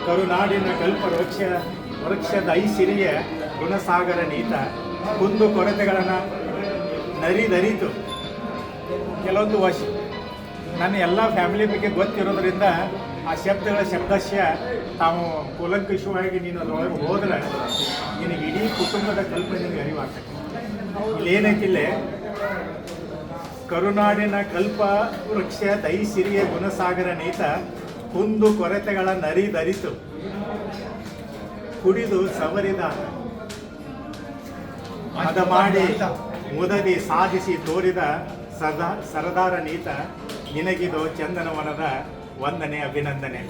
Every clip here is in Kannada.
ಕರುನಾಡಿನ ಕಲ್ಪ ವೃಕ್ಷದ ಐಸಿರಿಯ ಗುಣಸಾಗರ ನೀತ ಕುಂದು ಕೊರತೆಗಳನ್ನು ನರಿದರಿತು. ಕೆಲವೊಂದು ನನ್ನ ಎಲ್ಲ ಫ್ಯಾಮಿಲಿ ಬಗ್ಗೆ ಗೊತ್ತಿರೋದ್ರಿಂದ ಆ ಶಬ್ದಗಳ ಶಬ್ದಶ್ಯ ತಾವು ಕೂಲಂಕಷವಾಗಿ ನೀನು ಅದರೊಳಗೆ ಹೋದ್ರೆ ನಿನಗೆ ಇಡೀ ಕುಟುಂಬದ ಕಲ್ಪನೆ ನಿನಗೆ ಅರಿವಾಗ್ತದೆ. ಇಲ್ಲೇನೈತಿಲ್ಲೇ ಕರುನಾಡಿನ ಕಲ್ಪ ವೃಕ್ಷ ದೈಸಿರಿಯ ಗುಣಸಾಗರ ನೀತ ಕುಂದು ಕೊರತೆಗಳ ನರಿದರಿತು ಕುಡಿದು ಸವರಿದ ಅದ ಮಾಡಿ ಮುದದಿ ಸಾಧಿಸಿ ತೋರಿದ ಸರದಾರ ನೀತ ನಿನಗಿದು ಚಂದನವನದ ವಂದನೆ ಅಭಿನಂದನೆ.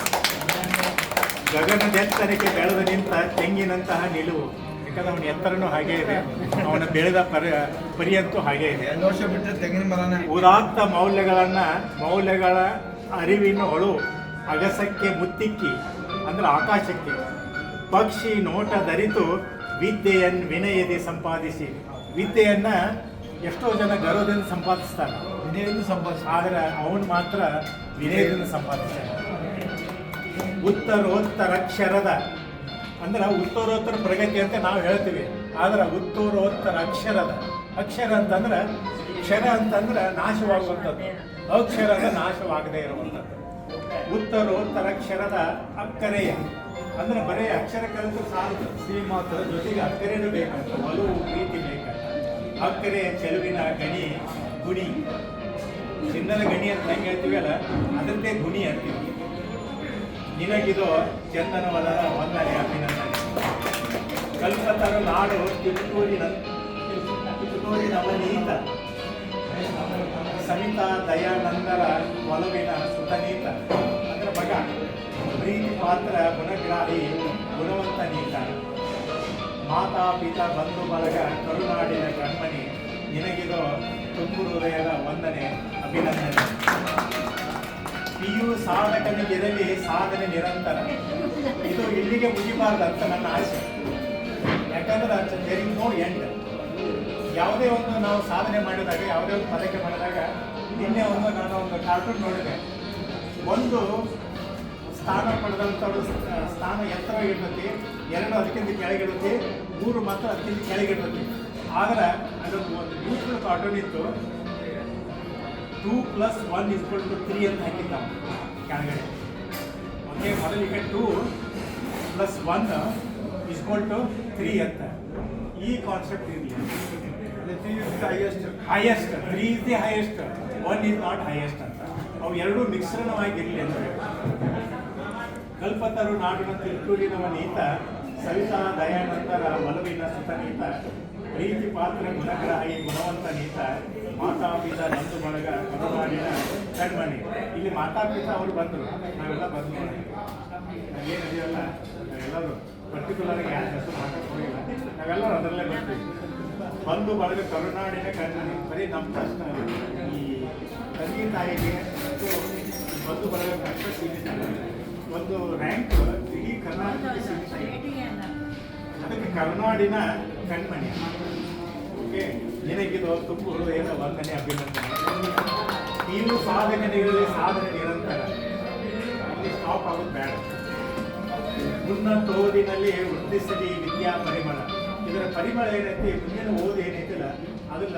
ಗಗನದೆತ್ತರಕ್ಕೆ ಬೆಳೆದು ನಿಂತ ತೆಂಗಿನಂತಹ ನಿಲುವು. ಯಾಕಂದ್ರೆ ಅವನ ಎತ್ತರನೂ ಹಾಗೇ ಇದೆ, ಅವನ ಬೆಳೆದ ಪರಿಯಂತೂ ಹಾಗೇ ಇದೆ. ಉದಾತ್ತ ಮೌಲ್ಯಗಳ ಅರಿವಿನ ಹೊಳು ಅಗಸಕ್ಕೆ ಮುತ್ತಿಕ್ಕಿ ಅಂದ್ರೆ ಆಕಾಶಕ್ಕೆ ಪಕ್ಷಿ ನೋಟ ಧರಿತು ವಿನಯದಿ ಸಂಪಾದಿಸಿ. ವಿದ್ಯೆಯನ್ನ ಎಷ್ಟೋ ಜನ ಗರ್ವದಿಂದ ಸಂಪಾದಿಸ್ತಾರೆ, ಆದರೆ ಅವನು ಮಾತ್ರ ವಿನಯದಿಂದ ಸಂಪಾದಿಸ್ತಾನೆ. ಉತ್ತರೋತ್ತರಕ್ಷರದ ಅಂದ್ರೆ ಉತ್ತರೋತ್ತರ ಪ್ರಗತಿ ಅಂತ ನಾವು ಹೇಳ್ತೀವಿ, ಆದ್ರೆ ಉತ್ತರೋತ್ತರ ಅಕ್ಷರ ಅಂತಂದ್ರೆ ಕ್ಷರ ಅಂತಂದ್ರೆ ನಾಶವಾಗುವಂಥದ್ದು, ಅಕ್ಷರ ಅಂದ್ರೆ ನಾಶವಾಗದೇ ಇರುವಂಥದ್ದು. ಉತ್ತರೋತ್ತರಕ್ಷರದ ಅಕ್ಕರೆಯ ಅಂದ್ರೆ ಬರೀ ಅಕ್ಷರ ಕಲಿತು ಸಾಲದು, ಶ್ರೀಮಾತರ ಜೊತೆಗೆ ಅಕ್ಕರೆನೂ ಬೇಕಂತ, ಒಲವು ಪ್ರೀತಿ ಬೇಕಂತ. ಅಕ್ಕರೆಯ ಚೆಲುವಿನ ಗಣಿ ಗುಣಿ, ಚಿನ್ನದ ಗಣಿ ಅಂತ ಹೆಂಗೆ ಹೇಳ್ತೀವಲ್ಲ ಅದರದ್ದೇ ಗುಣಿ ಅಂತೀವಿ. ನಿನಗಿದು ಚಂದನವನದ ವಂದನೆ ಅಭಿನಂದನೆ. ಕಲ್ಪತರು ನಾಡು ಕಿತ್ತೂರಿನವನೀತ ಸವಿತಾ ದಯಾನಂದರ ಒಲವಿನ ಸುತನೀತ ಅಂದ್ರೆ ಮಗ, ಪ್ರೀತಿ ಪಾತ್ರ ಗುಣಗ್ರಾಹಿ ಗುಣವಂತ ನೀತ. ಮಾತಾ ಪಿತಾ ಬಂಧು ಬಳಗ ಕರುನಾಡಿನ ಕಣ್ಮಣಿ ನಿನಗಿದು ತುಂಬು ಹೃದಯದ ವಂದನೆ ಅಭಿನಂದನೆ. ಪಿಯು ಸಾಧಕನಿಗಿರಲಿ ಸಾಧನೆ ನಿರಂತರ. ಇದು ಇಲ್ಲಿಗೆ ಮುಗಿಬಾರ್ದಂತ ನನ್ನ ಆಸೆ. ಯಾಕಂದ್ರೆ ದೇರ್ ಇಸ್ ನೋ ಎಂಡ್. ಯಾವುದೇ ಒಂದು ನಾವು ಸಾಧನೆ ಮಾಡಿದಾಗ, ಯಾವುದೇ ಒಂದು ಪದಕ್ಕೆ ಮಾಡಿದಾಗ, ನಿನ್ನೆ ನಾನು ಒಂದು ಕಾರ್ಟೂನ್ ನೋಡಿದೆ. ಒಂದು ಸ್ಥಾನ ಪಡೆದಂಥವ್ರು ಸ್ಥಾನ ಎತ್ತರವಾಗಿರ್ತೈತಿ, 2 ಅದಕ್ಕಿಂತ ಕೆಳಗಿರುತ್ತೆ, 3 ಮಾತ್ರ ಅದಕ್ಕಿಂತ ಕೆಳಗಿರ್ತೈತಿ. ಆದರೆ ಅದೊಂದು ಬ್ಯೂಟಿಫುಲ್ ಕಾರ್ಟೂನ್ ಇತ್ತು. 2 + 1 = 3 ಅಂತ ಹಾಕಿದ್ದ ಕೆಳಗಡೆ. ಓಕೆ, ಮೊದಲಿಗೆ 2 + 1 = 3 ಅಂತ. ಈ ಕಾನ್ಸೆಪ್ಟ್ ಇರಲಿ. 3 is the highest, 3 is the highest, 1 is not highest ಅಂತ. ಅವು ಎರಡೂ ಮಿಶ್ರಣವಾಗಿರಲಿ ಅಂತ. ಕಲ್ಪತರು ನಾಡಿನ ಕಿತ್ತೂರಿನವನೀತ ಸವಿತಾ ದಯಾನಂದರ ಒಲವಿನ ಸುತನೀತ. ಪ್ರೀತಿ ಪಾತ್ರ ಗುಣಗ್ರಾಹಿ ಗುಣವಂತ ನೀತ. ಮಾತಾಪಿತ ಬಂಧು ಬಳಗ ಕರುನಾಡಿನ ಕಣ್ಮಣಿ. ಇಲ್ಲಿ ಮಾತಾಪಿತ ಅವರು ಬಂದರು, ನಾವೆಲ್ಲ ಬಂದು ಏನಿದೆಯಲ್ಲ ನಾವೆಲ್ಲರೂ ಪರ್ಟಿಕ್ಯುಲರ್ ಯಾರು ಹೆಸರು ಹಾಕಕ್ಕೆ ಹೋಗಿಲ್ಲ, ನಾವೆಲ್ಲರೂ ಅದರಲ್ಲೇ ಬರ್ತೀವಿ. ಬಂಧು ಬಳಗ ಕರುನಾಡಿನ ಕಣ್ಮಣಿ ಬರೀ ನಮ್ಮ ಕಷ್ಟ. ಈ ತಂದೆ ತಾಯಿಗೆ ಮತ್ತು ಬಂಧು ಬಳಗ ಕಷ್ಟ ಸೀಮಿತ, ಒಂದು ರ್ಯಾಂಕ್ ಇಡೀ ಕರ್ನಾಟಕಕ್ಕೆ ಸೀಮಿತ. ಅದಕ್ಕೆ ಕರುನಾಡಿನ ಕಣ್ಮಣಿ. ಓಕೆ, ನಿನಗಿದು ತುಂಬು ಹೃದಯದ ವಂದನೆ ಅಭಿನಂದನೆ. ನೀವು ಸಾಧಕನಿರಲಿ ಸಾಧನೆ ನಿರಂತರ. ಇಲ್ಲಿ ಸ್ಟಾಪ್ ಆಗೋದು ಬೇಡ. ಉನ್ನತ ಓದಿನಲ್ಲಿ ವೃದ್ಧಿಸಲಿ ವಿದ್ಯಾ ಪರಿಮಳ. ಇದರ ಪರಿಮಳ ಏನೈತಿ, ಮುಂದಿನ ಓದು ಏನೈತಿಲ್ಲ ಅದಲ್ಲ.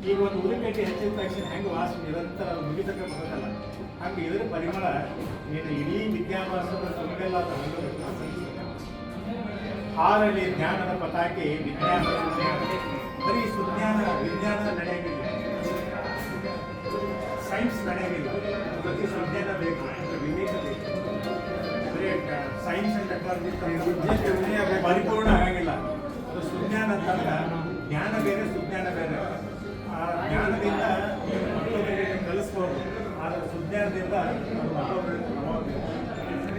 ಈಗ ಒಂದು ಉಳಿಕಟ್ಟಿ ಹೆಚ್ಚಿದ ತಕ್ಷಣ ಹೆಂಗೆ ವಾಸ ನಿರಂತರ ಮುಗಿತಕ್ಕ ಬರೋದಲ್ಲ, ಹಂಗೆ ಇದರ ಪರಿಮಳ ನೀನು ಇಡೀ ವಿದ್ಯಾಭ್ಯಾಸದ ತುಂಬೆಲ್ಲ ತಗೊಂಡು ಹಾರಲಿ ಜ್ಞಾನದ ಪತಾಕೆ ವಿಜ್ಞಾನ. ಬರೀ ವಿಜ್ಞಾನ ನಡೆಯಂಗಿಲ್ಲ, ಸೈನ್ಸ್ ನಡೆಯಂಗಿಲ್ಲ. ಪ್ರತಿ ಸುಜ್ಞಾನ ಬೇಕು, ವಿವೇಕ ಬೇಕು. ಬರೀ ಸೈನ್ಸ್ ಅಂಡ್ ಟೆಕ್ನಾಲಜಿ ಪರಿಪೂರ್ಣ ಆಗಂಗಿಲ್ಲ. ಅದು ಸುಜ್ಞಾನ ಅಂತಂದ್ರೆ ಜ್ಞಾನ ಬೇರೆ, ಸುಜ್ಞಾನ ಬೇರೆ. ಆ ಜ್ಞಾನದಿಂದ ಮತ್ತೊಬ್ಬರಿಗೆ ಕಲಿಸ್ಬೋದು, ಆದರೆ ಸುಜ್ಞಾನದಿಂದ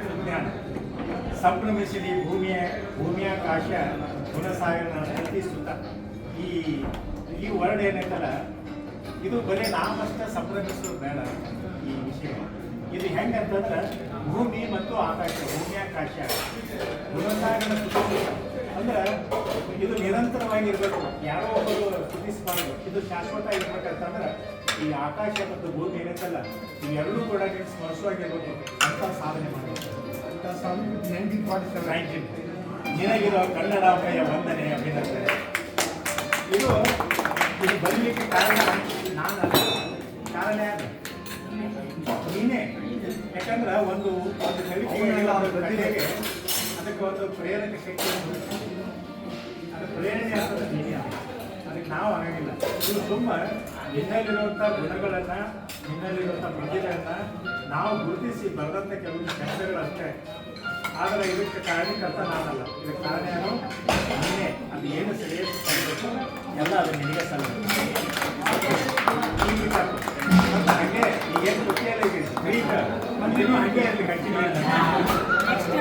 ಸುಜ್ಞಾನ. ಸಂಭ್ರಮಿಸಲಿ ಭೂಮಿಯಾಕಾಶ ಗುಣಸಾಗರ ಪ್ರತಿ ಸುತ್ತ. ಈ ವರ್ಡ್ ಏನೈತಲ್ಲ, ಇದು ಬರೀ ನಾವಷ್ಟೇ ಸಂಭ್ರಮಿಸೋದು ಬೇಡ. ಈ ವಿಷಯ ಇದು ಹೆಂಗಂತಂದ್ರೆ ಭೂಮಿ ಮತ್ತು ಆಕಾಶ, ಭೂಮಿಯಾಕಾಶ ಗುಣಸಾಗರ ಸುತ್ತ ಅಂದ್ರೆ ಇದು ನಿರಂತರವಾಗಿರ್ಬೇಕು. ಯಾರೋ ಒಬ್ಬರು ಸುಧಿಸಬಾರ್ದು, ಇದು ಶಾಶ್ವತ ಇರ್ಬೇಕಂತಂದ್ರೆ ಈ ಆಕಾಶ ಮತ್ತು ಭೂಮಿ ಏನೈತಲ್ಲ, ಇವೆರಡೂ ಕೂಡ ಸ್ಪರ್ಶವಾಗಿರ್ಬೇಕು ಅಂತ ಸಾಧನೆ ಮಾಡಬೇಕು. 19 ನಿನಗಿರೋ ಕನ್ನಡಾಂಬೆಯ ವಂದನೆ ಅಭಿನಂದನೆ. ಇದು ಬರಲಿಕ್ಕೆ ಕಾರಣ ನಾನಲ್ಲ, ಕಾರಣ ಯಾರು? ನೀನೇ. ಯಾಕಂದ್ರೆ ಒಂದು ಕವಿತೆಗೆ ಅದಕ್ಕೆ ಒಂದು ಪ್ರೇರಕ ಶಕ್ತಿ, ಅದು ಪ್ರೇರಣೆ ಆಗ್ತದೆ ನೀನೇ. ಅದಕ್ಕೆ ನಾವು ಆಗಂಗಿಲ್ಲ. ಇದು ತುಂಬ ನಿನ್ನಲ್ಲಿರುವಂಥ ಗುಣಗಳನ್ನು, ನಿನ್ನಲ್ಲಿರುವಂಥ ಪ್ರತಿಭೆಯನ್ನು ನಾವು ಗುರುತಿಸಿ ಬರೆದಂಥ ಕೆಲವೊಂದು ಶಬ್ದಗಳಷ್ಟೇ. ಆದರೆ ಇದಕ್ಕೆ ಕಾರಣಕರ್ತ ನಾನಲ್ಲ, ಇದಕ್ಕೆ ಕಾರಣ ಯಾರು? ನೀನೇ. ಅದು ಏನು ಸರಿಯಾಗಿ ಸಲ್ಲಬೇಕು ಎಲ್ಲ ಅದು ನಿನಗೆ ಸಲ್ಲಬೇಕು. ಮತ್ತು ಹಾಗೆ ಈಗೇನು ಗೊತ್ತಿಲ್ಲ, ಈಗ ಕರೀತ ಮತ್ತು ಇನ್ನೂ ಹಾಗೆ ಅಲ್ಲಿ ಕಂಟಿನ್ಯೂ ನೆಕ್ಸ್ಟ್